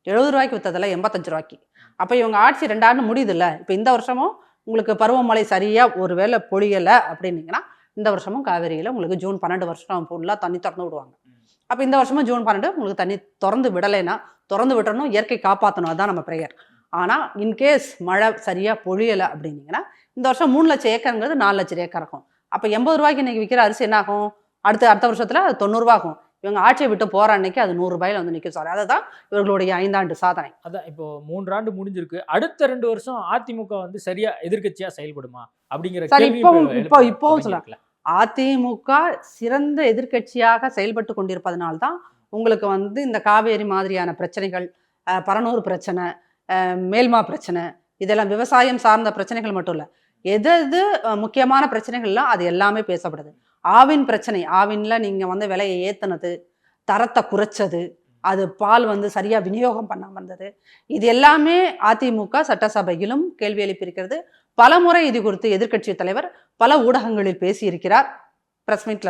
70 ரூபாய்க்கு வித்ததில்ல 85 ரூபாய்க்கு. அப்போ இவங்க ஆட்சி 2 ஆண்டு முடியுது இல்லை. இப்போ இந்த வருஷமும் உங்களுக்கு பருவமழை சரியா ஒரு வேளை பொழியலை அப்படின்னீங்கன்னா, இந்த வருஷமும் காவேரியில் உங்களுக்கு ஜூன் 12 வருஷம் ஃபுல்லாக தண்ணி திறந்து விடுவாங்க. அப்போ இந்த வருஷமும் ஜூன் 12 உங்களுக்கு தண்ணி திறந்து விடலைன்னா, திறந்து விடணும், இயற்கை காப்பாற்றணும், அதுதான் நம்ம ப்ரேயர். ஆனால் இன்கேஸ் மழை சரியாக பொழியலை அப்படின்னீங்கன்னா, இந்த வருஷம் 3 லட்சம் ஏக்கருங்கிறது 4 லட்சம் ஏக்கர் இருக்கும். அப்போ 80 ரூபாய்க்கு இன்னைக்கு விற்கிற அரிசி என்ன ஆகும்? அடுத்த வருஷத்துல அது 90 ரூபா ஆகும். இவங்க ஆட்சியை விட்டு போற அன்னைக்கு அது 100 ரூபாயில வந்து நிற்கும் சார். அதுதான் இவர்களுடைய 5 ஆண்டு சாதனை. அதான் இப்போ 3 ஆண்டு முடிஞ்சிருக்கு. அடுத்த 2 வருஷம் அதிமுக வந்து சரியா எதிர்க்கட்சியா செயல்படுமா அப்படிங்கிற கேள்வி இப்போ சொல்லலாம். அதிமுக சிறந்த எதிர்க்கட்சியாக செயல்பட்டு கொண்டிருப்பதனால்தான் உங்களுக்கு வந்து இந்த காவேரி மாதிரியான பிரச்சனைகள், பரனூர் பிரச்சனை, மேல்மா பிரச்சனை, இதெல்லாம் விவசாயம் சார்ந்த பிரச்சனைகள் மட்டும் இல்லை, எது முக்கியமான பிரச்சனைகள்லாம் அது எல்லாமே பேசப்படுது. ஆவின் பிரச்சனை, ஆவின்ல நீங்க வந்து விலையை ஏத்துனது, தரத்தை குறைச்சது, அது பால் வந்து சரியா விநியோகம் பண்ணாம இருந்தது, இது எல்லாமே அதிமுக சட்டசபையிலும் கேள்வி எழுப்பியிருக்கிறது. பல முறை இது குறித்து எதிர்க்கட்சி தலைவர் பல ஊடகங்களில் பேசியிருக்கிறார், பிரஸ் மீட்ல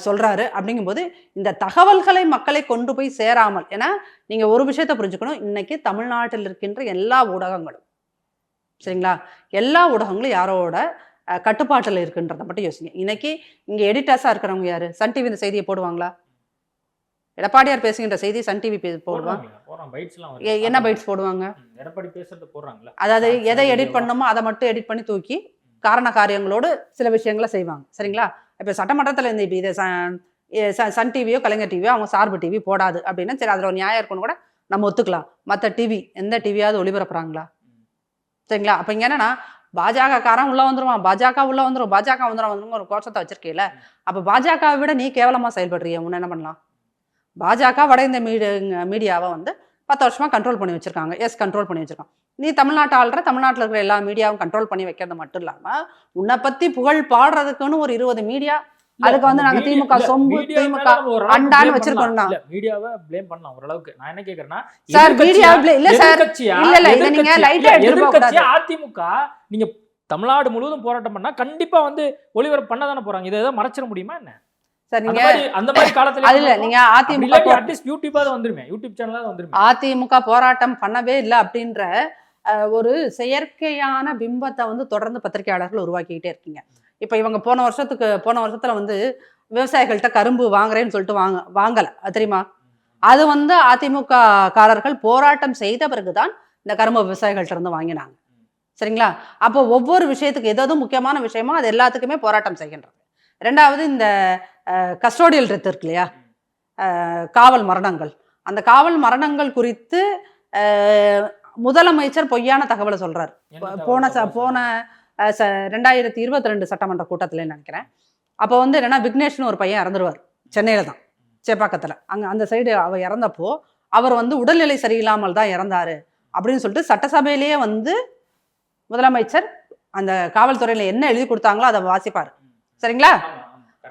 சொல்றாரு. அப்படிங்கும்போது இந்த தகவல்களை மக்களை கொண்டு போய் சேராமல், ஏன்னா நீங்க ஒரு விஷயத்த புரிஞ்சுக்கணும், இன்னைக்கு தமிழ்நாட்டில் இருக்கின்ற எல்லா ஊடகங்களும் சரிங்களா, எல்லா ஊடகங்களும் யாரோட கட்டுப்பாட்டில் இருக்குன்றதை மட்டும் யோசிங்க. இன்னைக்கு இங்கே எடிட்டர்ஸாக இருக்கிறவங்க யாரு? சன் டிவி இந்த செய்தியை போடுவாங்களா? எடப்பாடியார் பேசுகின்ற செய்தி சன் டிவி போடுவாங்க. என்ன பைட்ஸ் போடுவாங்க? அதாவது எதை எடிட் பண்ணணுமோ அதை மட்டும் எடிட் பண்ணி தூக்கி காரண காரியங்களோடு சில விஷயங்களை செய்வாங்க சரிங்களா. இப்போ சட்டமன்றத்தில் இந்த இப்போ இதை சன் டிவியோ கலைஞர் டிவியோ அவங்க சார்பு டிவி போடாது அப்படின்னா சரி, அதில் ஒரு நியாயம் இருக்குன்னு கூட நம்ம ஒத்துக்கலாம். மற்ற டிவி எந்த டிவியாவது ஒளிபரப்புறாங்களா? சரிங்களா. அப்போ இங்கே என்னன்னா, பாஜக காரன் உள்ள வந்துருவான், பாஜக உள்ள வந்துடும், பாஜக வந்துடும் ஒரு கோஷத்தை வச்சிருக்கீல. அப்போ பாஜகவை விட நீ கேவலமாக செயல்படுறிய, உன்ன என்ன பண்ணலாம்? பாஜக வட இந்திய மீடியாவை வந்து 10 வருஷமா கண்ட்ரோல் பண்ணி வச்சிருக்காங்க. கண்ட்ரோல் பண்ணி வச்சிருக்காங்க. நீ தமிழ்நாட்டு ஆள்ற, தமிழ்நாட்டில் இருக்கிற எல்லா மீடியாவும் கண்ட்ரோல் பண்ணி வைக்கிறது மட்டும் இல்லாமல் உன்னை பற்றி புகழ் பாடுறதுக்குன்னு ஒரு 20 மீடியா அதுக்கு வந்து நாங்க திமுக சொம்பு திமுக அண்டான்னு வச்சிருக்கோம்னா மீடியாவை ப்ளேம் பண்ணலாம் ஓரளவுக்கு. நான் என்ன கேக்குறேன்னா சார் மீடியா இல்ல சார் இல்ல இத நீங்க லைட்டா எடுத்து போக கூடாது. அதிமுக நீங்க தமிழ்நாடு முழுவதும் போராட்டம் பண்ணா கண்டிப்பா வந்து ஒளிபரப்பு பண்ண தானே போறாங்க. இதை மறைச்சிட முடியுமா என்ன சார்? நீங்க அந்த மாதிரி காலத்துல அது இல்ல நீங்க அதிமுக அட்லீஸ்ட் யூடியூபாவது வந்துருமே, யூடியூப் சேனலாவது வந்துருமே. அதிமுக போராட்டம் பண்ணவே இல்லை அப்படின்ற ஒரு செயற்கையான பிம்பத்தை வந்து தொடர்ந்து பத்திரிகையாளர்கள் உருவாக்கிக்கிட்டே இருக்கீங்க. இப்போ இவங்க போன வருஷத்துல வந்து விவசாயிகள்கிட்ட கரும்பு வாங்குறேன்னு சொல்லிட்டு வாங்கலை தெரியுமா? அது வந்து அதிமுக காரர்கள் போராட்டம் செய்த பிறகுதான் இந்த கரும்பு விவசாயிகள்கிட்ட இருந்து வாங்கினாங்க. சரிங்களா? அப்போ ஒவ்வொரு விஷயத்துக்கு எதாவது முக்கியமான விஷயமோ அது எல்லாத்துக்குமே போராட்டம் செய்கின்றது. ரெண்டாவது இந்த கஸ்டோடியல் டெத் இருக்கு இல்லையா, காவல் மரணங்கள், அந்த காவல் மரணங்கள் குறித்து முதலமைச்சர் பொய்யான தகவலை சொல்றாரு. போன 2022 சட்டமன்ற கூட்டத்துல நினைக்கிறேன். அப்போ வந்து என்னன்னா விக்னேஷ்னு ஒரு பையன் இறந்துருவார் சென்னையில தான், சேப்பாக்கத்துல. அந்த சைடு அவர் இறந்தப்போ அவர் வந்து உடல்நிலை சரியில்லாமல் தான் இறந்தாரு அப்படின்னு சொல்லிட்டு சட்டசபையிலேயே வந்து முதலமைச்சர் அந்த காவல்துறையில என்ன எழுதி கொடுத்தாங்களோ அதை வாசிப்பாரு. சரிங்களா?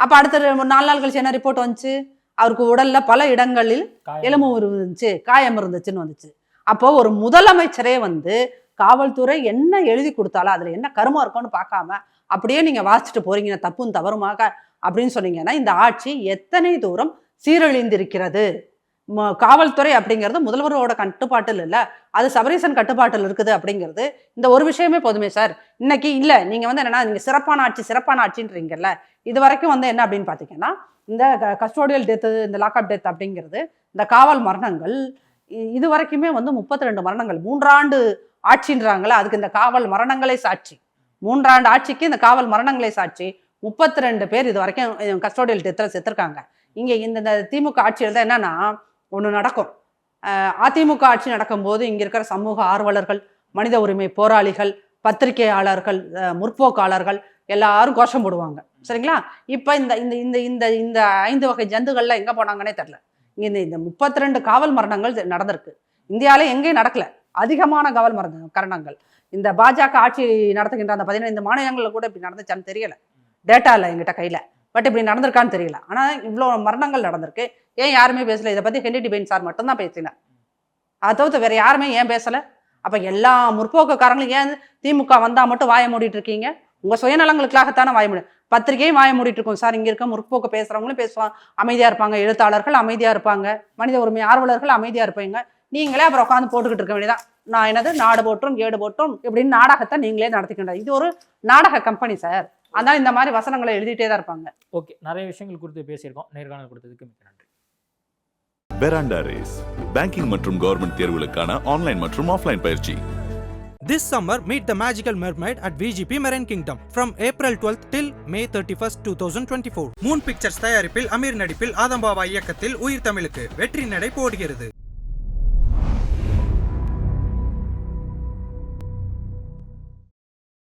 அப்ப அடுத்த 4 நாள் கழிச்சு என்ன ரிப்போர்ட் வந்துச்சு? அவருக்கு உடல்ல பல இடங்களில் எலும்பு இருந்துச்சு, காயம் இருந்துச்சுன்னு வந்துச்சு. அப்போ ஒரு முதலமைச்சரே வந்து காவல்துறை என்ன எழுதி கொடுத்தாலும் அதுல என்ன கருமம் இருக்கும்னு பார்க்காம அப்படியே நீங்க வாசிச்சுட்டு போறீங்க, தப்பும் தவறுமாக அப்படின்னு சொன்னீங்கன்னா இந்த ஆட்சி எத்தனை தூரம் சீரழிந்திருக்கிறது. காவல்துறை அப்படிங்கிறது முதல்வரோட கட்டுப்பாட்டில் இல்லை, அது சபரீசன் கட்டுப்பாட்டில் இருக்குது அப்படிங்கிறது இந்த ஒரு விஷயமே போதுமே சார். இன்னைக்கு இல்லை நீங்க வந்து என்னன்னா நீங்க சிறப்பான ஆட்சின்றீங்கல்ல, இது வரைக்கும் வந்து என்ன அப்படின்னு பார்த்தீங்கன்னா இந்த கஸ்டோடியல் டெத்து, இந்த லாக்அப் டெத் அப்படிங்கிறது, இந்த காவல் மரணங்கள் இது வரைக்குமே வந்து 32 மரணங்கள். 3 ஆண்டு ஆட்சின்றாங்களே, அதுக்கு இந்த காவல் மரணங்களே சாட்சி. 3 ஆண்டு ஆட்சிக்கு இந்த காவல் மரணங்களே சாட்சி. 32 பேர் இது வரைக்கும் கஸ்டோடியல் டெத்தில் செத்துருக்காங்க. இங்கே இந்த திமுக ஆட்சியில் தான் என்னன்னா ஒன்று நடக்கும். அதிமுக ஆட்சி நடக்கும்போது இங்கே இருக்கிற சமூக ஆர்வலர்கள், மனித உரிமை போராளிகள், பத்திரிகையாளர்கள், முற்போக்காளர்கள் எல்லாரும் கோஷம் போடுவாங்க. சரிங்களா? இப்போ இந்த இந்த இந்த இந்த 5 வகை ஜந்துகள்லாம் எங்கே போனாங்கன்னே தெரில. இங்கே இந்த 32 காவல் மரணங்கள் நடந்திருக்கு. இந்தியாவில எங்கேயும் நடக்கல அதிகமான காவல் மரணங்கள். இந்த பாஜக ஆட்சி நடத்துகின்ற அந்த 15 மாநிலங்களில் கூட இப்படி நடந்துச்சான்னு தெரியல, டேட்டா இல்லை எங்கிட்ட கையில். பட் இப்படி நடந்திருக்கான்னு தெரியல. ஆனால் இவ்வளோ மரணங்கள் நடந்திருக்கு. ஏன் யாருமே பேசல? இதை பற்றி ஹென்ரி டிபைன் சார் மட்டும்தான் பேசினார். அதை தவிர்த்து வேற யாருமே ஏன் பேசலை? அப்போ எல்லா முற்போக்குக்காரங்களும் ஏன் திமுக வந்தால் மட்டும் வாய மூடிட்டு இருக்கீங்க? உங்கள் சுயநலங்களுக்காகத்தானே வாய மூடி, பத்திரிகையும் வாய மூடிட்டு இருக்கோம் சார். இங்கே இருக்க முற்போக்கு பேசுகிறவங்களும் பேசுவாங்க, அமைதியாக இருப்பாங்க. எழுத்தாளர்கள் அமைதியாக இருப்பாங்க, மனித உரிமை ஆர்வலர்கள் அமைதியாக இருப்பீங்க. நீங்களே அப்புறம் உட்காந்து போட்டுக்கிட்டு இருக்க வேண்டியதான். நான் என்னது நாடு போட்டும் ஏடு போட்டும் இப்படின்னு நாடகத்தை நீங்களே நடத்திக்கின்ற இது ஒரு நாடக கம்பெனி சார். அதனால இந்த மாதிரி வசனங்களை எழுதிட்டே தான் இருப்பாங்க. ஓகே, நிறைய விஷயங்கள் குறித்து பேசியிருக்கோம். நேர்காணல் கொடுத்ததுக்கு மிக்க நன்றி. பெராண்டா ரேஸ் பேங்கிங் மற்றும் கவர்மெண்ட் தேர்வுகளுக்கான ஆன்லைன் மற்றும் ஆஃப்லைன் பயிற்சி. This summer, meet the magical mermaid at VGP Marine Kingdom from April 12th till May 31st, 2024. Moon pictures தயாரிப்பில் அமீர் நடிப்பில் ஆதம்பாவா இயக்கத்தில் உயிர் தமிழுக்கு வெற்றி நடை போடுகிறது.